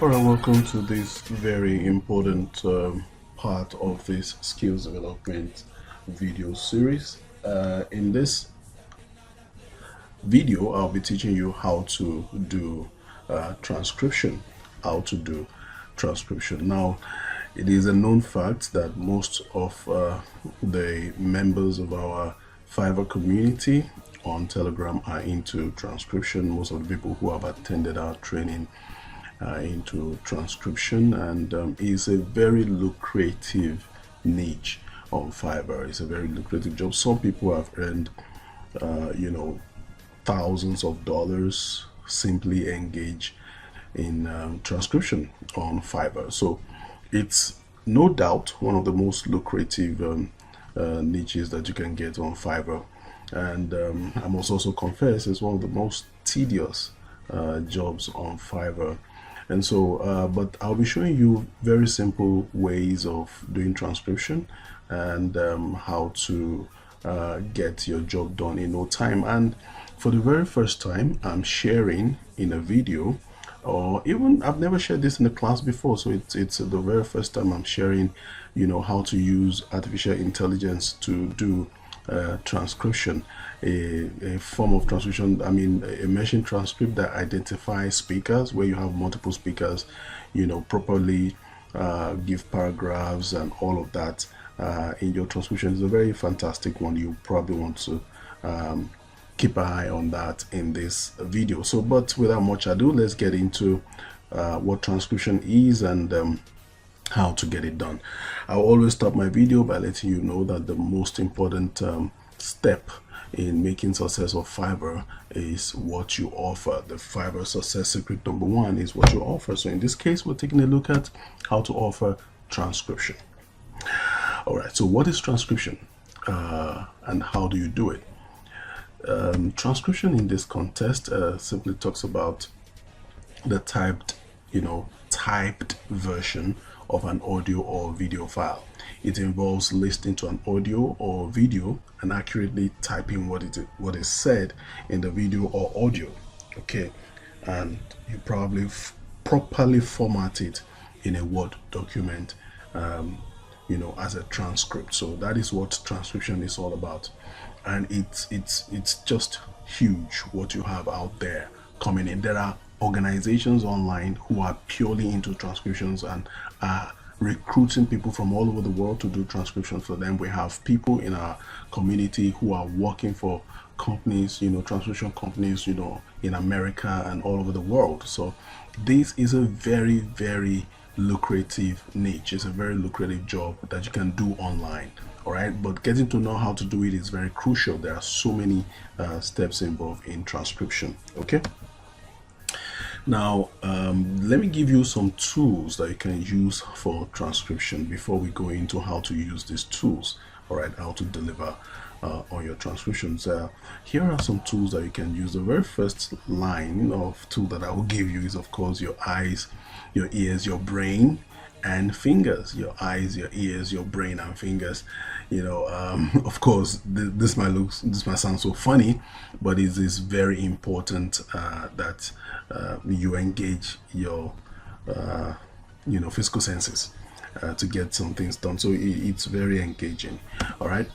Alright, welcome to this very important part of this skills development video series. In this video, I'll be teaching you how to do transcription. Now, it is a known fact that most of the members of our Fiverr community on Telegram are into transcription. Most of the people who have attended our training into transcription, and is a very lucrative niche on Fiverr. It's a very lucrative job. Some people have earned thousands of dollars simply engage in transcription on Fiverr. So it's no doubt one of the most lucrative niches that you can get on Fiverr, and I must also confess it's one of the most tedious jobs on Fiverr. And so but I'll be showing you very simple ways of doing transcription and how to get your job done in no time. And for the very first time, I'm sharing in a video, or even I've never shared this in a class before, so it's the very first time I'm sharing how to use artificial intelligence to do transcription, a form of transcription, I mean a machine transcript that identifies speakers, where you have multiple speakers, properly give paragraphs and all of that in your transcription. It's a very fantastic one. You probably want to keep an eye on that in this video. So, but without much ado, let's get into what transcription is and how to get it done. I'll always start my video by letting you know that the most important step in making success of Fiverr is what you offer. The Fiverr success secret number one is what you offer. So in this case, we're taking a look at how to offer transcription. All right, so what is transcription and how do you do it? Transcription in this context simply talks about the typed version of an audio or video file. It involves listening to an audio or video and accurately typing what is said in the video or audio. Okay, and you probably properly format it in a Word document, as a transcript. So that is what transcription is all about, and it's just huge what you have out there coming in. There are organizations online who are purely into transcriptions and are recruiting people from all over the world to do transcriptions for them. We have people in our community who are working for companies, transcription companies, in America and all over the world. So this is a very, very lucrative niche. It's a very lucrative job that you can do online. All right, but getting to know how to do it is very crucial. There are so many steps involved in transcription. Okay, now let me give you some tools that you can use for transcription before we go into how to use these tools. All right, how to deliver on your transcriptions. Here are some tools that you can use. The very first line of tool that I will give you is, of course, your eyes, your ears, your brain, and fingers, your eyes, your ears, your brain and fingers. Of course, this might sound so funny, but it is very important that you engage your physical senses to get some things done. So it's very engaging. All right.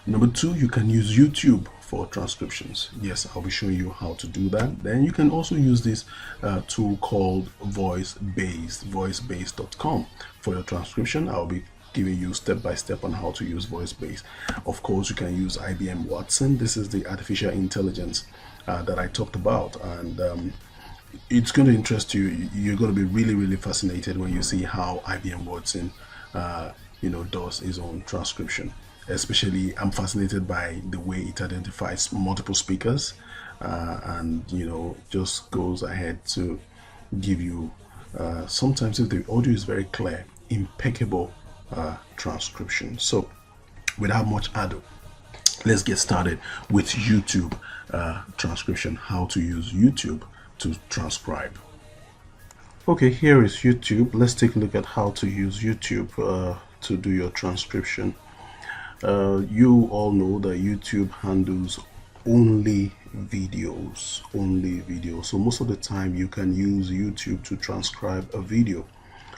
Number two, you can use YouTube for transcriptions. Yes, I'll be showing you how to do that. Then you can also use this tool called voicebase.com for your transcription. I'll be giving you step by step on how to use VoiceBase. Of course, you can use IBM Watson. This is the artificial intelligence that I talked about, and it's going to interest you. You're going to be really fascinated when you see how IBM Watson does his own transcription. Especially, I'm fascinated by the way it identifies multiple speakers and just goes ahead to give you sometimes, if the audio is very clear, impeccable transcription. So without much ado, let's get started with YouTube transcription, how to use YouTube to transcribe. Okay, here is YouTube. Let's take a look at how to use YouTube to do your transcription. You all know that YouTube handles only videos. So most of the time you can use YouTube to transcribe a video.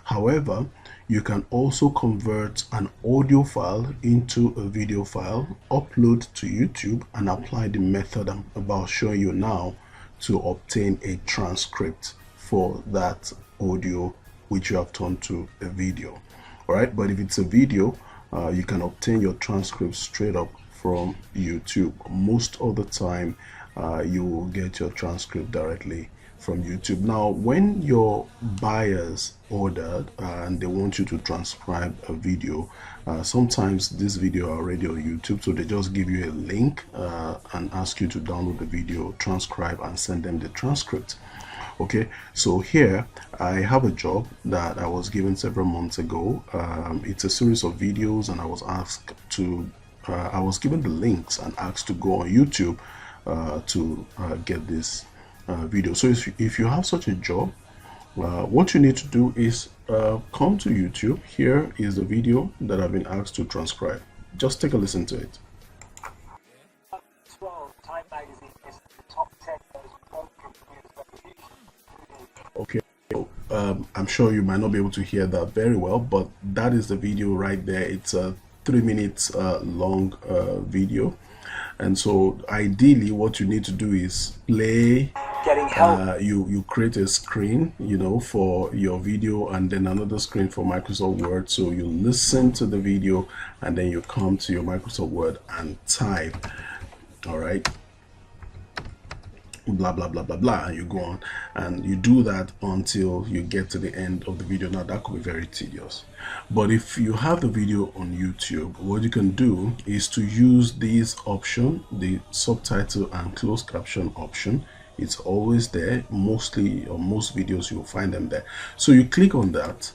However, you can also convert an audio file into a video file, upload to YouTube, and apply the method I'm about showing you now to obtain a transcript for that audio which you have turned to a video. All right, but if it's a video, you can obtain your transcript straight up from YouTube. Most of the time, you will get your transcript directly from YouTube. Now, when your buyers ordered and they want you to transcribe a video, sometimes this video are already on YouTube, so they just give you a link and ask you to download the video, transcribe, and send them the transcript. Okay, so here I have a job that I was given several months ago. It's a series of videos, and I was asked to I was given the links and asked to go on YouTube to get this video. So if you have such a job, what you need to do is come to YouTube. Here is the video that I've been asked to transcribe. Just take a listen to it. Time magazine is the top 10 most broken news revolution. Okay, I'm sure you might not be able to hear that very well, but that is the video right there. It's a 3 minutes long video, and so ideally what you need to do is play. You create a screen, for your video, and then another screen for Microsoft Word. So you listen to the video, and then you come to your Microsoft Word and type. All right, blah blah blah blah blah, and you go on and you do that until you get to the end of the video. Now that could be very tedious, but if you have the video on YouTube, what you can do is to use this option, the subtitle and closed caption option. It's always there. Mostly, or most videos, you'll find them there. So you click on that,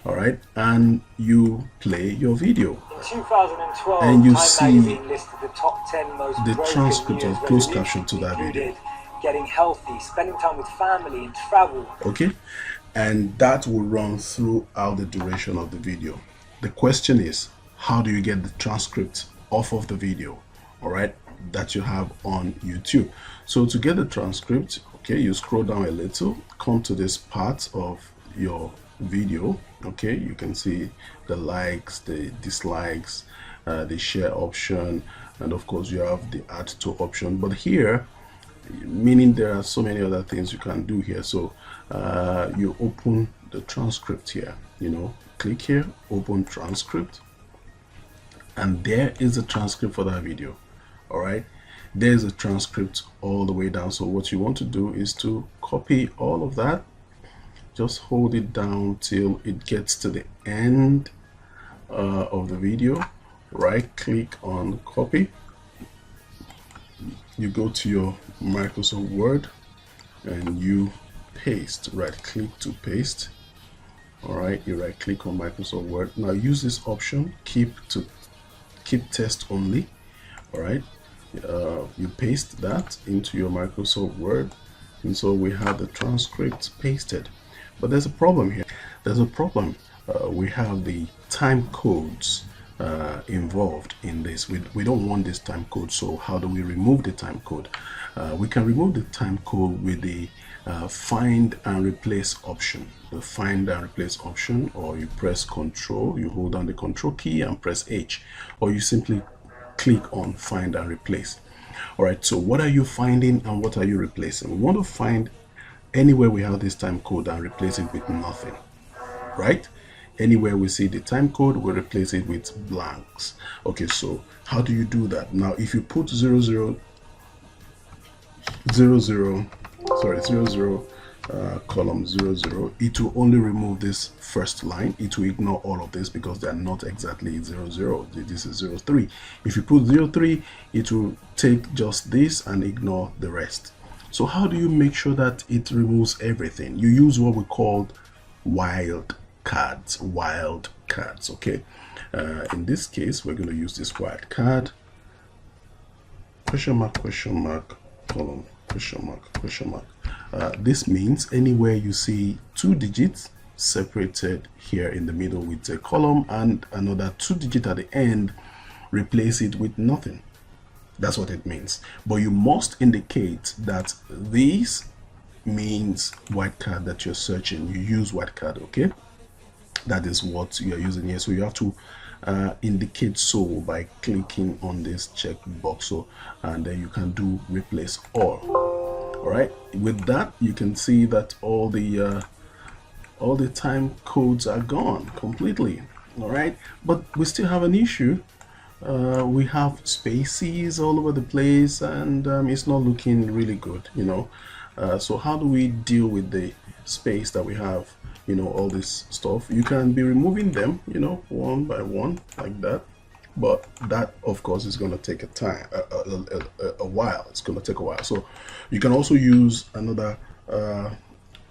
all right, and you play your video. In 2012, and you Time see magazine listed the top 10 most the broken transcript or news closed caption to that included video. Getting healthy, spending time with family, and travel. Okay, and that will run throughout the duration of the video. The question is, how do you get the transcript off of the video, all right, that you have on YouTube? So to get the transcript, okay, you scroll down a little, come to this part of your video. Okay, you can see the likes, the dislikes, the share option, and of course you have the add to option. But here, meaning there are so many other things you can do here. So you open the transcript here, click here, open transcript, and there is a transcript for that video. All right, there's a transcript all the way down. So what you want to do is to copy all of that. Just hold it down till it gets to the end of the video. Right click on copy. You go to your Microsoft Word and you paste. Right click to paste. All right, you right click on Microsoft Word. Now use this option, keep test only. All right, you paste that into your Microsoft Word, and so we have the transcript pasted. But there's a problem here. There's a problem we have the time codes involved in this. We don't want this time code, so how do we remove the time code? We can remove the time code with the find and replace option. The find and replace option, or you press Control, you hold down the Control key and press H, or you simply click on find and replace. All right, so what are you finding and what are you replacing? We want to find anywhere we have this time code and replace it with nothing, right? Anywhere we see the time code, we replace it with blanks. Okay, so how do you do that? Now, if you put 00 column 00, it will only remove this first line. It will ignore all of this because they are not exactly 00. This is 03. If you put 03, it will take just this and ignore the rest. So how do you make sure that it removes everything? You use what we call wild cards. Okay. In this case, we're going to use this wild card. Question mark, column, question mark. This means anywhere you see 2 digits separated here in the middle with a column and another 2 digit at the end, replace it with nothing. That's what it means. But you must indicate that this means wildcard that you're searching. You use wildcard, okay? That is what you are using here. So you have to indicate so by clicking on this checkbox. So, and then you can do replace all. All right. With that, you can see that all the time codes are gone completely. All right. But we still have an issue. We have spaces all over the place, and it's not looking really good, you know. So how do we deal with the space that we have, you know, all this stuff? You can be removing them, you know, one by one like that, but that of course is going to take a while. It's going to take a while. So you can also use another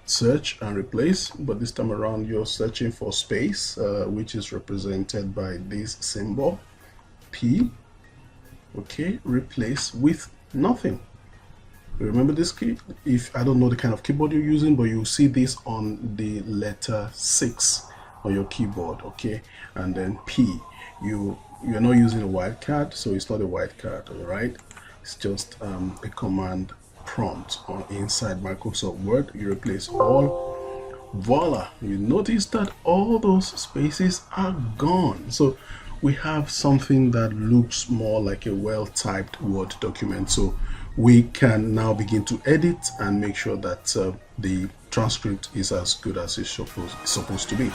search and replace, but this time around you're searching for space, which is represented by this symbol P. Okay, replace with nothing. Remember this key? If I don't know the kind of keyboard you're using, but you'll see this on the letter 6 on your keyboard. Okay, and then P. You're not using a wildcard, so it's not a wildcard. All right, it's just a command prompt on inside Microsoft Word. You replace all. Voila! You notice that all those spaces are gone. So we have something that looks more like a well-typed Word document. So we can now begin to edit and make sure that the transcript is as good as it's supposed to be.